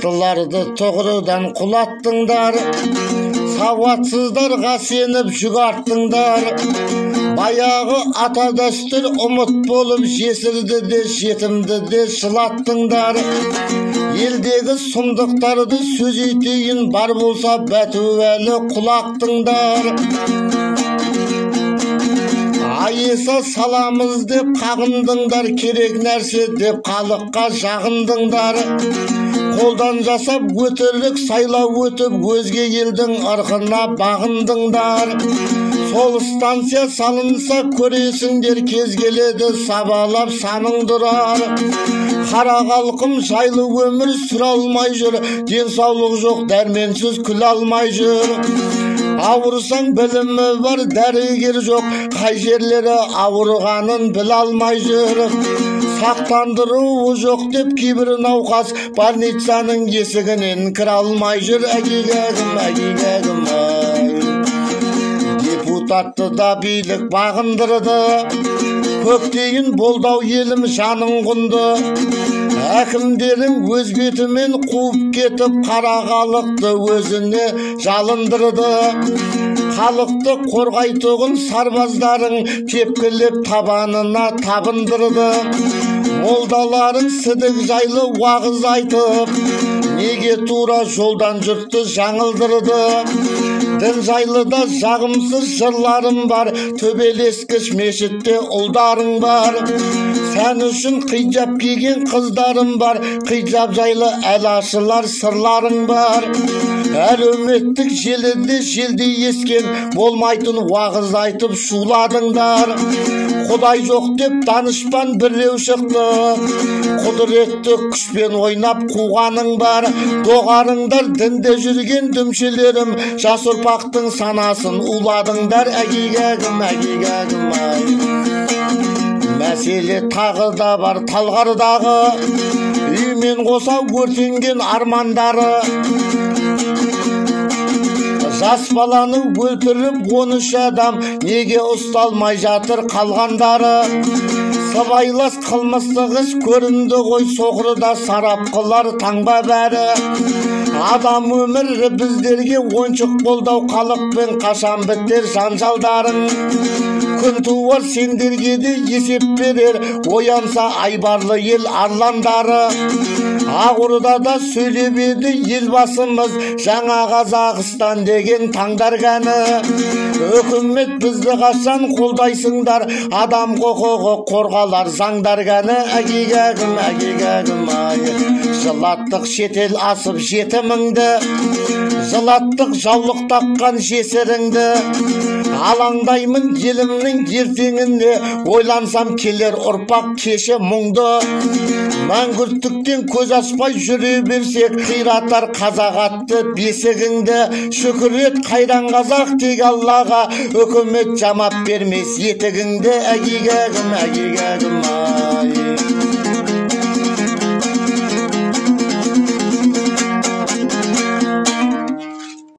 Аттыларды тұғырдан құлаттыңдар, сауатсыздарға сеніп жүк арттыңдар. Баяғы ата дәстүр ұмыт болып жесірді де жетімді де жылаттыңдар. Елдегі сұмдықтарды сөз етейін, бар болса бәтуәлі құлақтыңдар. Айеса саламыз деп қағындыңдар, керек нәрсе деп халыққа жағындыңдар. Қолдан жасап өтірлік сайлау өтіп, өзге елдің ырқына бағындыңдар. Сол станция салынса көресіңдер, кез келеді сабалап саныңдырар. Қара халқым жайлы өмір сүре алмай жүр, денсаулық жоқ дәрменсіз күле алмай жүр. Ауырсаң білімі бар, дәрігер жоқ, қай жерлері ауырғанын біле алмай жүр. Сақтандыруы жоқ деп кейбір науқас больницаның есігінен кіре алмай жүр. Әгигәгім, әгигәгім ай. Депутатты да билік бағындырды, көктейін болдау елім жаның құнды. Әкімдерің өз бетімен қуып кетіп, қара халықты өзіне жалындырды. Халықты қорғайтұғын сарбаздарың тепкілеп табанына табындырды. Молдаларың сідік жайлы уағыз айтып, неге тура жолдан жұртты жаңылдырды. Дін жайлы да жағымсыз жырларым бар, төбелескіш мешітте ұлдарың бар. Сән үшін қиджап киген қыздарым бар, қиджап жайлы әлашылар сырларың бар. Әлеуметтік желіде желдей ескен, болмайтын уағыз айтып шуладыңдар. Құдай жоқ деп данышпан біреу шықты, құдіретті күшпен ойнап қуғаның бар. Доғарыңдар дінде жүрген дүмшелерім, жас ұрпақтың санасын уладыңдар. Әгигәгім, әгигәгім ай. Мәселе тағы да бар Талғардағы, үймен қоса өртенген армандары. Жас баланы өлтіріп 13 адам, неге ұсталмай жатыр қалғандары. Сыбайлас қылмыстық іс көрінді ғой, соқырда сарапқылар таңба бәрі. Адам өмірі біздерге ойыншық қолдау, халықпен қашан бітер жанжалдарың. Күн туар сендерге де есеп берер, оянса айбарлы ел арландары. Ақордада сөйлеп еді елбасымыз, жаңа Қазақстан деген таңдар кәні. Үкімет бізді қашан қолдайсыңдар, адам құқығы қорғалар заңдар кәні. Әгигәгім, әгигәгім ай. Жылаттық шетел асып жетіміңді, жылаттық жаулық таққан жесіріңді. Алаңдаймын елімнің ертеңінде, ойлансам келер ұрпақ кеші мұңды. Мәңгүрттіктен көз ашпай жүре берсек, қиратар қазақ атты бесігіңді. Шүкір ет қайран қазақ тек Аллаға, үкімет жамап бермес етігіңді. Әгигәгім, әгигәгім ай.